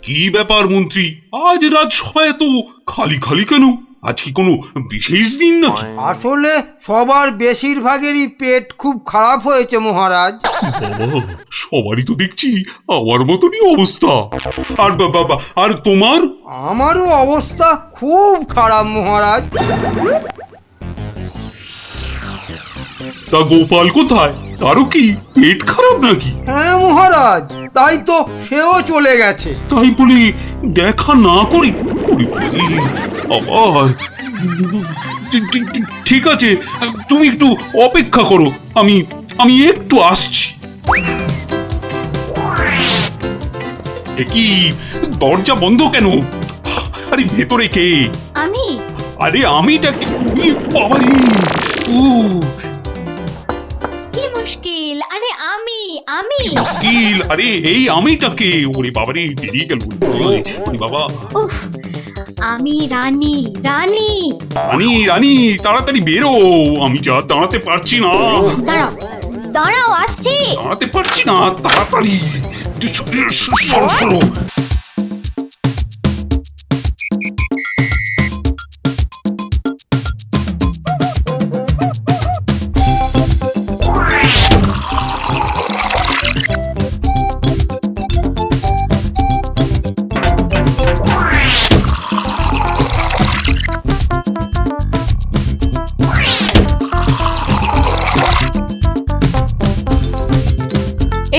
কি ব্যাপার মন্ত্রী, আজ রাজসভায় তো খালি খালি কেন? আজ কি কোনো বিশেষ দিন নাকি? আসলে সবার বেশিরভাগেরই পেট খুব খারাপ হয়েছে মহারাজ। বাবা, সবারই তো দেখছি আমার মতনই অবস্থা। আর বাবা, আর তোমার? আমারও অবস্থা খুব খারাপ মহারাজ। তা গোপাল কোথায়? তারও কি পেট খারাপ নাকি? হ্যাঁ মহারাজ, তাই তো সেও চলে গেছে। তাই বলে দেখা না করি? ওরে বাবারে, আবার ঠিক আছে, তুমি একটু অপেক্ষা করো, আমি আমি একটু আসছি। এ কি, দরজা বন্ধ কেন? আরে ভেতরে কে? আমি। আরে আমিটা কি? বাবারে, ও কি মুশকিল? আরে আমি। মুশকিল, আরে এই আমিটাকে? ওরে বাবারে, বেরিয়ে গেল। ওরে বাবা, উফ, আমি রানী। রানী রানী, তাড়াতাড়ি বেরো, আমি যা দাঁড়াতে পারছি না। দাঁড়াও, আসছি। দাঁড়াতে পারছি না, তাড়াতাড়ি সরো সরো।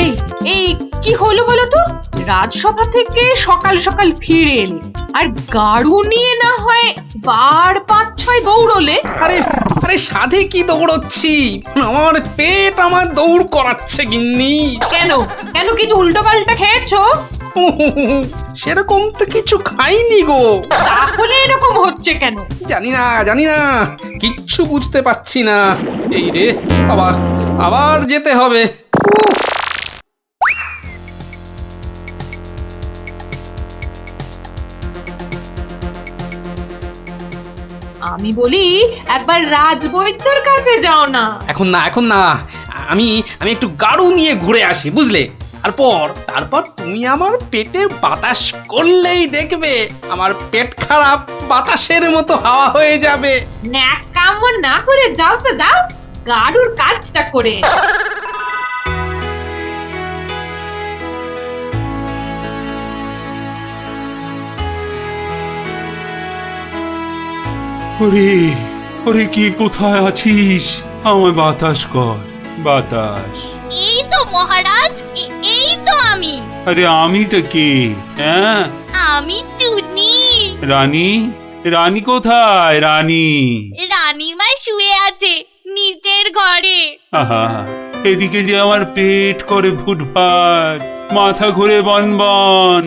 এই এই কি হলো বলো তো? রাজসভা থেকে সকাল সকাল ফিরে এলে আর গাড়ু নিয়ে না হয় বার ৫-৬ দৌড়লে। আরে আরে সাধে কি দৌড়চ্ছি, আমার পেট আমার দৌড় করাচ্ছে গিন্নি। কেন কেন কিছু উল্টো পাল্টা খেয়েছো? সেরকম তো কিছু খাইনি গো। তাহলে এরকম হচ্ছে কেন? জানি না, কিচ্ছু বুঝতে পারছি না। এই রে, আবার আবার যেতে হবে। উফ, আমি বলি একবার রাজবৈদ্যর কাছে যাও না। এখন না, আমি আমি একটু গাড়ু নিয়ে ঘুরে আসি, বুঝলে? তারপর তুমি আমার পেটে বাতাস করলেই দেখবে আমার পেট খারাপ বাতাসের মতো হাওয়া হয়ে যাবে। ন্যাক কাম না করে যাও তো যাও, গাড়ুর কাজটা করে। ওরে ওরে, কে কোথায় আছিস? আমায় বাতাস কর, বাতাস। এই তো মহারাজ, এই তো আমি। আরে আমিটা কে? হ্যাঁ, আমি চুনি। রানী, রানী কোথায়? রানী রানীমা শুয়ে আছে নিচের ঘরে। আহা, এদিকে যে আমার পেট করে ফুটফাট, মাথা ঘুরে বনবন।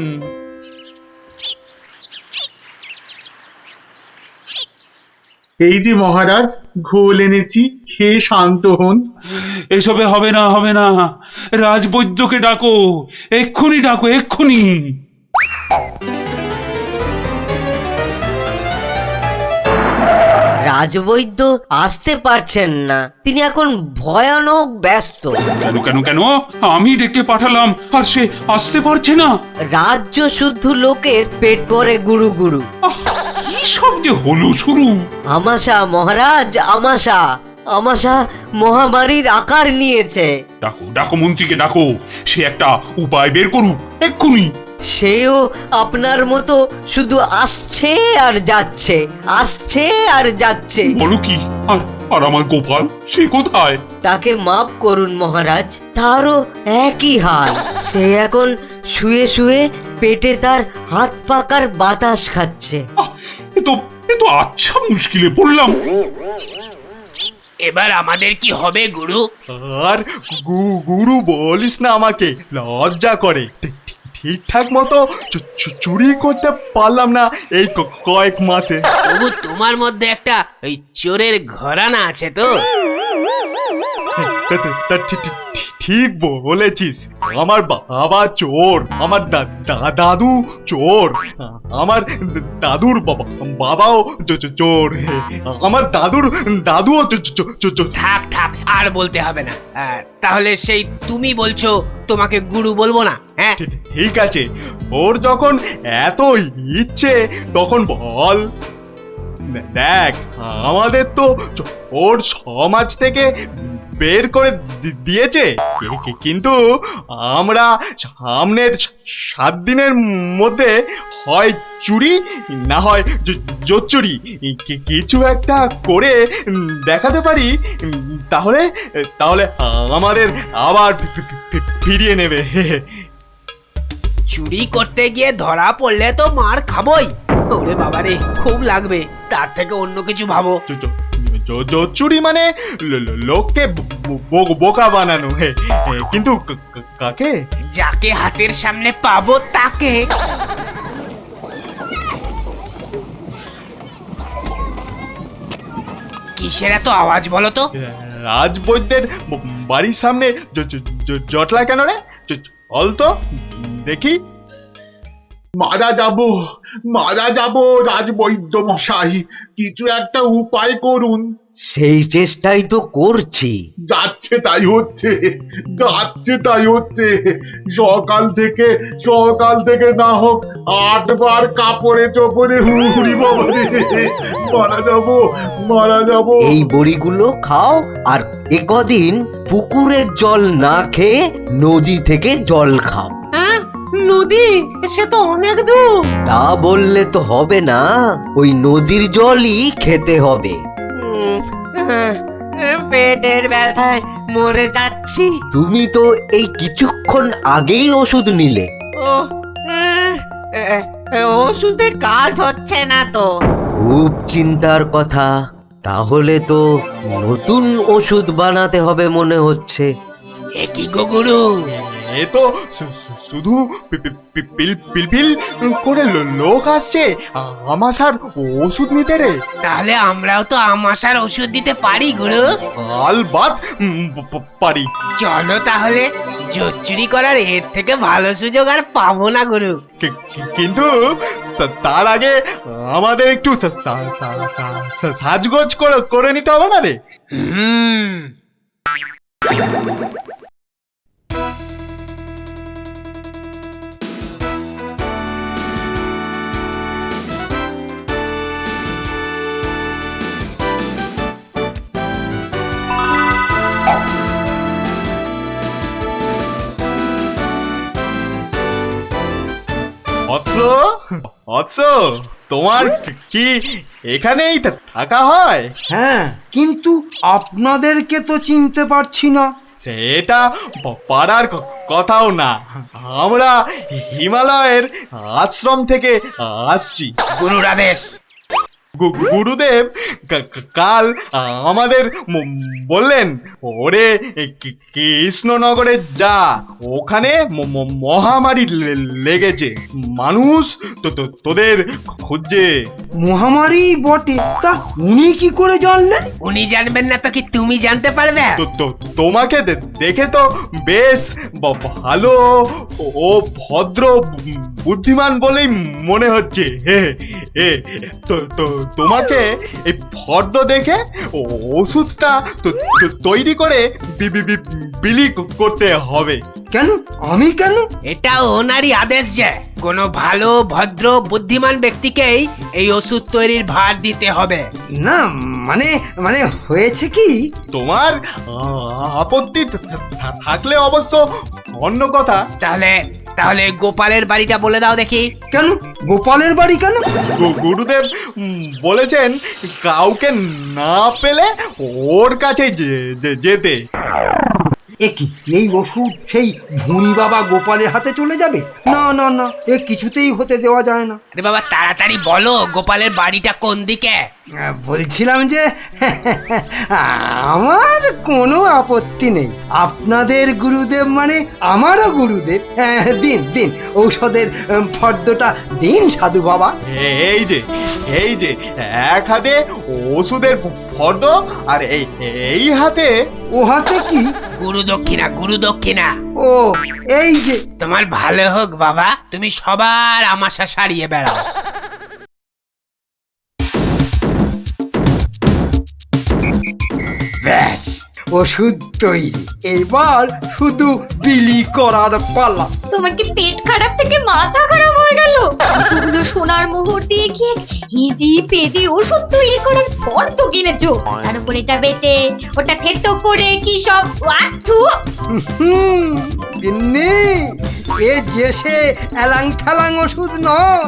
এই যে মহারাজ, ঘোল এনেছি, খেয়ে শান্ত হন। এসবে হবে না, হবে না, রাজবৈদ্যকে ডাকো, এক্ষুনি ডাকো, এক্ষুনি। রাজবৈদ্য আসতে পারছেন না, তিনি এখন ভয়ানক ব্যস্ত। কেন কেন কেন? আমি ডেকে পাঠালাম আর সে আসতে পারছে না? রাজ্য শুদ্ধ লোকের পেট করে গুরু গুরু। আহ, কি সব যে হলো শুরু! আমাশা মহারাজ, আমাশা আমাশা মহামারীর আকার নিয়েছে। ডাকো ডাকো, মন্ত্রীকে ডাকো, সে একটা উপায় বের করুক এক্ষুনি। সেও আপনার মতো শুধু আসছে আর যাচ্ছে, আসছে আর যাচ্ছে। বলো কি? আর আর আমার গোপাল, সে কোথায়? তাকে মাফ করুন মহারাজ, তারও একই হাল। সে এখন শুয়ে শুয়ে পেটে তার হাত পাকার বাতাস খাচ্ছে। আহ, এ তো আচ্ছা মুশকিলে পড়লাম। এবার আমাদের কি হবে গুরু? আর গুরু বলিস না, আমাকে লজ্জা করে। ঠিকঠাক মতো চুরি করতে পারলাম না এই কয়েক মাসে। তবু তোমার মধ্যে একটা ওই চোরের ঘরানা আছে তো? ঠিক বলেছিস। আমার বাবা চোর, আমার দাদু চোর, আমার দাদুর বাবাও চোর, আমার দাদুও চোর। থাক থাক আর বলতে হবে না। তাহলে সেই তুমি বলছো তোমাকে গুরু বলবো না? হ্যাঁ, ঠিক আছে, ওর যখন এত ইচ্ছে তখন বল। দেখ, আমাদের তো ওর সমাজ থেকে বের করে দিয়েছে, কিন্তু আমরা সামনের 7 দিনের মধ্যে হয় চুরি না হয় জোচ্চুরি কিছু একটা করে দেখাতে পারি, তাহলে তাহলে আমাদের আবার ফিরিয়ে নেবে। চুরি করতে গিয়ে ধরা পড়লে তো মার খাবোই। ওরে বাবারে, খুব লাগবে। তার থেকে অন্য কিছু ভাবো। জোচ্চুরি মানে লোককে বোকা বানানো, কিন্তু কাকে? যাকে হাতের সামনে পাবো তাকে। কিসের এত আওয়াজ বলো তো? রাজবৈদ্যের বাড়ির সামনে জটলা কেন রে? চল তো দেখি। মারা যাব রাজবৈদ্য মশাই, কিছু একটা উপায় করুন। সেই চেষ্টাই তো করছি। যাচ্ছে তাই হচ্ছে, সকাল থেকে না হোক 8 বার কাপড়ে চোপড়ে হুড়ি বাবা রে, মারা যাব। এই বড়িগুলো খাও, আর একদিন পুকুরের জল না খেয়ে নদী থেকে জল খাও। হ্যাঁ, নদী? সে তো অনেক দূর। তা বললে তো হবে না, ওই নদীর জলই খেতে হবে। পেটের ব্যথায় মরে যাচ্ছি। তুমি তো এই কিছুক্ষণ আগেই ওষুধ নিলে। ওষুধে কাজ হচ্ছে না তো। খুব চিন্তার কথা। তাহলে তো নতুন ওষুধ বানাতে হবে মনে হচ্ছে। এ কি গো গুরু? এ তো শুধু পিলপিল করে লোক আসছে আমাশার ওষুধ নিতে রে। তাহলে আমরাও তো আমাশার ওষুধ দিতে পারি গুরু। আলবাত পারি। চলো তাহলে, জোচ্চুরি করার এর থেকে ভালো সুযোগ আর পাবো না গুরু। কিন্তু তার আগে আমাদের একটু সাজগোজ করে নিতে হবে না রে? হুম। তোমার কি এখানেই থাকা হয়? হ্যাঁ, কিন্তু আপনাদেরকে তো চিনতে পারছি না। সেটা পারার কথাও না, আমরা হিমালয়ের আশ্রম থেকে আসছি। গুরুর আদেশ। গুরুদেব কাল আমাদের বললেন, ওরে কৃষ্ণনগরে যা, ওখানে মহামারী লেগেছে, মানুষ তোদের খুঁজছে। মহামারী বটে, তা উনি কি করে জানলেন? উনি জানবেন না তো কি তুমি জানতে পারবে? তোমাকে দেখে তো বেশ ভালো ও ভদ্র বুদ্ধিমান বলেই মনে হচ্ছে। তোমাকে এই ফর্দ দেখে ওষুধটা তৈরি করে বিলি করতে হবে। কেন? আমি কেন? এটা ওনারই আদেশ যে কোনো ভালো ভদ্র বুদ্ধিমান ব্যক্তিকেই এই ওষুধ তৈরির ভার দিতে হবে। না মানে মানে হয়েছে কি, তোমার আপত্তি থাকলে অবশ্য অন্য কথা। তাহলে গোপালের বাড়িটা বলে দাও দেখি। কেন গোপালের বাড়ি কেন? গুরুদেব বলেছেন কাউকে না পেলে ওর কাছে যেতে। একই, এই ওষুধ সেই ভুঁড়ি বাবা গোপালের হাতে চলে যাবে? না না না, এ কিছুতেই হতে দেওয়া যায় না। আরে বাবা, তাড়াতাড়ি বলো গোপালের বাড়িটা কোন দিকে? বলছিলাম যে আমার কোনো আপত্তি নেই। আপনাদের গুরুদেব মানে আমারও গুরুদেব। দিন দিন ঔষধের ফর্দটা দিন সাধু বাবা। এই যে এক হাতে ওষুধের ফর্দ আর এই হাতে ও হাতে কি? গুরু দক্ষিণা, গুরু দক্ষিণা। ও এই যে। তোমার ভালো হোক বাবা, তুমি সবার আমাশা সারিয়ে বেড়াও। ব্যাস ওষুধ তৈরি, এবার শুধু বিলি করার পালা। তোমার কি পেট খারাপ থেকে মাথা খারাপ হয়ে গেল? এতগুলো সোনার মোহর দিয়ে কি হিজি পেজি ওষুধ তৈরি করার পর তো কিনেছো, তার উপর এটা বেটে ওটা থেতো করে কি সব ওয়াথু। গিন্নি, এ যে সে এলাং থালাং ওষুধ নয়,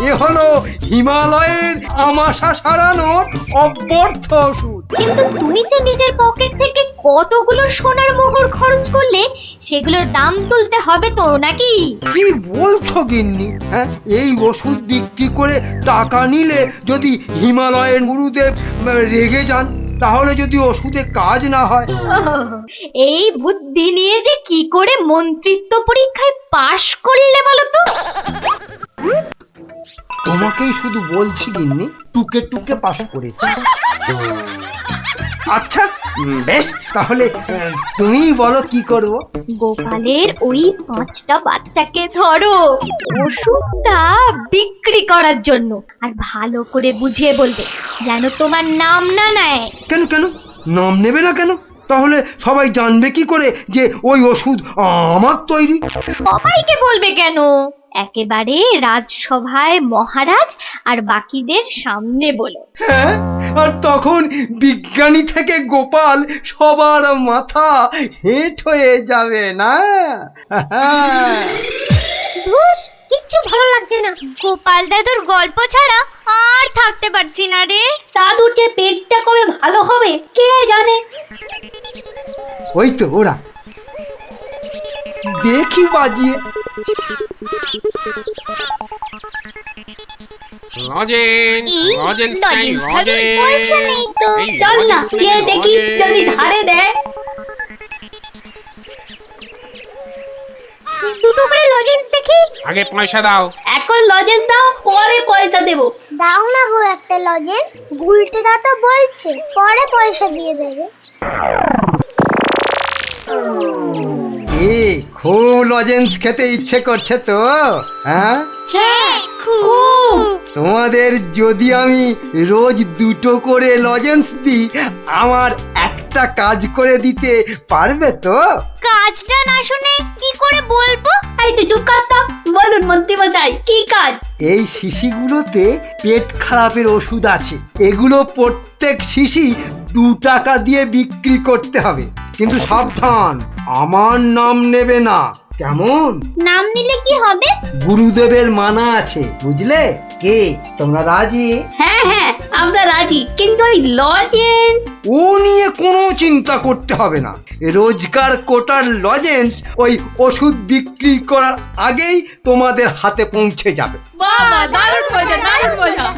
এ হলো হিমালয়ের আমাশা সারানোর অব্যর্থ ওষুধ। কিন্তু তুমি যে নিজের পকেট থেকে কতগুলো সোনার মোহর খরচ করলে, সেগুলোর দাম তুলতে হবে তো নাকি? কি বলছো গিন্নি? হ্যাঁ, এই ওষুধ বিক্রি করে টাকা নিলে যদি হিমালয়ের গুরুদেব রেগে যান, তাহলে যদি ওষুধে কাজ না হয়। এই বুদ্ধি নিয়ে যে কি করে মন্ত্রিত্ব পরীক্ষায় পাশ করলে বলো তো? তোমাকেই শুধু বলছি গিন্নি, টুকে টুকে পাশ করেছি। আচ্ছা বেশ, তাহলে তুমি বলো কি করব। গোপালের ওই 5টা বাচ্চাকে ধরো ওষুধটা বিক্রি করার জন্য, আর ভালো করে বুঝিয়ে বলবে যেন তোমার নাম না নেয়। কেন কেন নাম নেবে না কেন? তাহলে সবাই জানবে কি করে যে ওই ওষুধ আমার তৈরি? সবাইকে বলবে কেন, একেবারে রাজসভায় মহারাজ আর বাকিদের সামনে বলো। হ্যাঁ, আর তখন বিজ্ঞানী থেকে গোপাল সবার মাথা হেঁট হয়ে যাবে না? কিচ্ছু ভালো লাগছে না, গোপাল দাদুর গল্প ছাড়া আর থাকতে পারছি না রে। দাদুর যে পেটটা কবে ভালো হবে কে জানে। ওই তো ওরা, দেখি বাজিয়ে। এই লজেন্স খাবার পয়সা নেই তো। চল না যে দেখি যদি ধারে দেয়। দুটো করে লজেন্স দেখি। আগে পয়সা দাও। এখন লজেন্স দাও, পরে পয়সা দেবো। দাও না গো একটা লজেন্স, গুলটে দাদা বলছে পরে পয়সা দিয়ে দেবে। খুব লজেন্স খেতে ইচ্ছে করছে তো? হ্যাঁ হ্যাঁ খুব। তোমাদের যদি আমি রোজ 2টো করে লজেন্স দিই, আমার একটা কাজ করে দিতে পারবে তো? কাজটা না শুনে কি করে বলবো? এই তুই চুপ কর তো। বলুন মন্ত্রী মশাই, কি কাজ? এই শিশিগুলোতে পেট খারাপের ওষুধ আছে, এগুলো প্রত্যেক শিশি 2 টাকা দিয়ে বিক্রি করতে হবে। কিন্তু সাবধান, আমার নাম নেবে না, কেমন? নাম নিলে কি হবে? গুরুদেবের মানা আছে, বুঝলে? কে তোমরা রাজি? হ্যাঁ হ্যাঁ আমরা রাজি, কিন্তু ওই লজেন্স। ও নিয়ে কোনো চিন্তা করতে হবে না। রোজকার কোটার লজেন্স ওই ওষুধ বিক্রি করার আগেই তোমাদের হাতে পৌঁছে যাবে। বাবা দারুণ মজা, দারুণ মজা।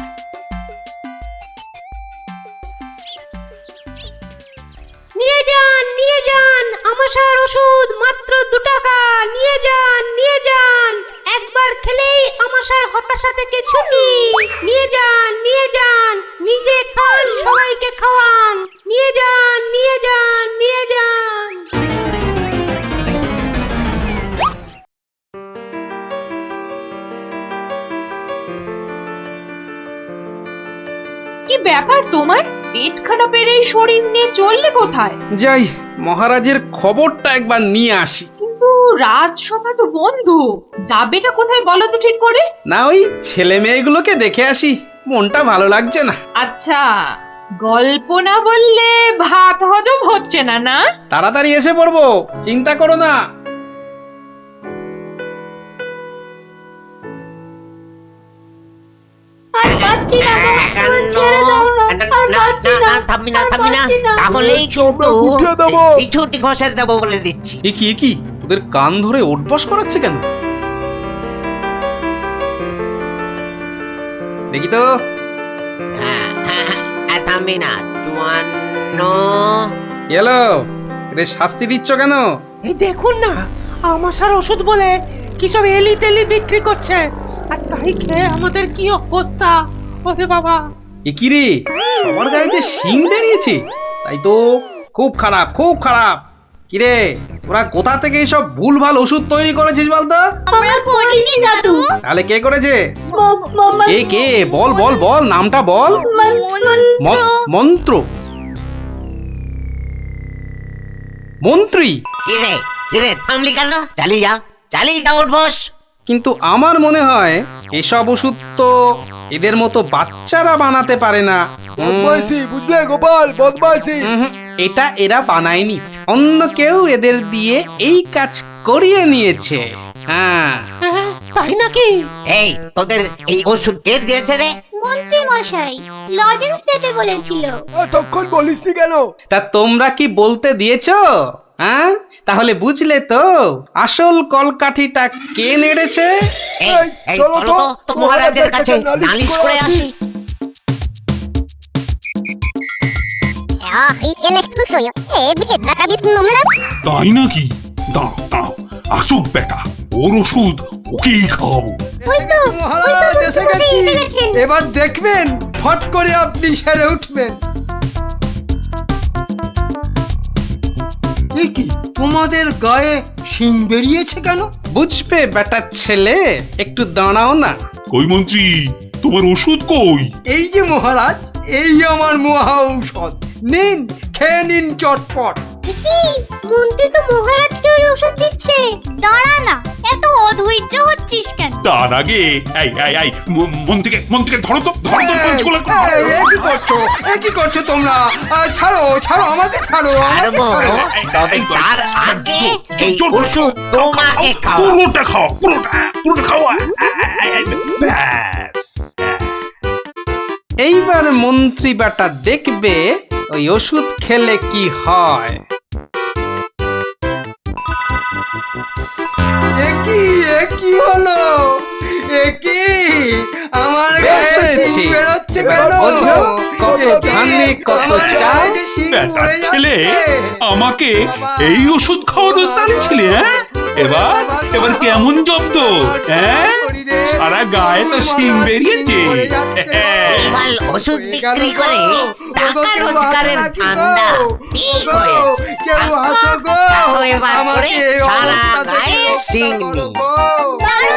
নিয়ে যান আমাশার ওষুধ, মাত্র 2 টাকা। নিয়ে যান, একবার খেলেই আমাশার হতাশা থেকে ছুটি। নিয়ে যান, নিজে খান, সবাইকে খাওয়ান। নিয়ে যান। কি ব্যাপার তোমার? পেট খারাপের এই শরীর নিয়ে চললে কোথায়? যাই মহারাজের খবরটা একবার নিয়ে আসি। কিন্তু রাজসভা তো বন্ধ, যাবেটা কোথায় বলো তো ঠিক করে? না ওই ছেলে মেয়েগুলোকে দেখে আসি, মনটা ভালো লাগছে না। আচ্ছা, গল্প না বললে ভাত হজম হচ্ছে না না? তাড়াতাড়ি এসে পড়বো, চিন্তা করো না। আর পাচ্ছি না গো, আমার ছেড়ে দাও না। আর পাচ্ছি না, থামবি না তাহলেই কিন্তু এই ছুটি ঘষে দেবো বলে দিচ্ছি। এ কি ওদের কান ধরে ওঠবস করাচ্ছে কেন? দেখি তো। থামবি না 54 এলো রে, শাস্তি দিচ্ছ কেন? এই দেখুন না আমাশার ওষুধ বলে কি সব এলি তেলি বিক্রি করছে আর তাই খেয়ে আমাদের কি অবস্থা ওরে বাবা। এ কি রে, সবার গায়ে যে শিং বেরিয়েছে, তাই তো খুব খারাপ, খুব খারাপ। কিরে, ওরা কোথা থেকে এইসব ভুলভাল ওষুধ তৈরি করেছিস বলতো? আমরা করিনি দাদু। তাহলে কে করেছে? কে কে বল বল বল, নামটা বল। মন্ত্র মন্ত্রী। কিরে কিরে থামলি কেন? চালিয়ে যা উঠবস। কিন্তু আমার মনে হয় এসব ওষুধ তো এদের মতো বাচ্চারা বানাতে পারে না। বুঝলে গোপাল, বদমাইশি। এটা এরা বানায়নি, অন্য কেউ এদের দিয়ে এই কাজ করিয়ে নিয়েছে। হ্যাঁ, তাই নাকি? এই তোদের এই ওষুধ কে দিয়েছে রে? মন্ত্রী মশাই লজেন্স দিতে বলেছিল। তখন বলিসনি কেন? তা তোমরা কি বলতে দিয়েছো? হ্যাঁ, তাহলে বুঝলে তো আসল কলকাঠিটা কে নেড়েছে। এই চলো তো মহারাজের কাছে নালিশ করে আসি। তাই নাকি? দাঁড়াও, আসুক বেটা, ওর ওষুধ ওকেই খাওয়াবো। মহারাজ এসে গেছি। এবার দেখবেন ফট করে আপনি সেরে উঠবেন। এ কি, তোমাদের গায়ে শিং বেরিয়েছে কেন? বুঝবে বেটা ছেলে, একটু দাঁড়াও না। কই মন্ত্রী, তোমার ওষুধ কই? এই যে মহারাজ, এই আমার মহা ঔষধ, নিন খেয়ে নিন চটপট। মন্ত্রী তো মহারাজকে ওই ওষুধ দিচ্ছে। দাঁড়া না, এত অধৈর্য হচ্ছিস কেন? তার আগে এই মন্ত্রীকে ধরো তো, পঞ্চগুলো। এ কি করছো তোমরা? ছাড়ো ছাড়ো, আমাকে ছাড়ো, আমাকে ছাড়ো। তবে তার আগে এই ওষুধ তোমাকে খাওয়া। পুরোটা খাও, পুরোটা খাওয়া। ব্যাস। এইবার মন্ত্রী বেটা দেখবে ওই ওষুধ খেলে কি হয়। এ কি হলো? এ কি, আমার গায়ে শিং বেরোচ্ছে কেন? বোঝো, কত ধানে কত চাল। বেটার ছেলে, আমাকে এই ওষুধ খাওয়ানোর তালে ছিলে, হ্যাঁ? এবার কেমন জব্দ, হ্যাঁ? সারা গায়ে তো শিং বেরিয়েছে। এবার ওষুধ বিক্রি করে টাকা রোজগারের ধান্দা ঠিক হয়েছে। কেউ হাসো গো, এবার করে আমাকে সারা গায়ে শিং নেই। দাঁড়াও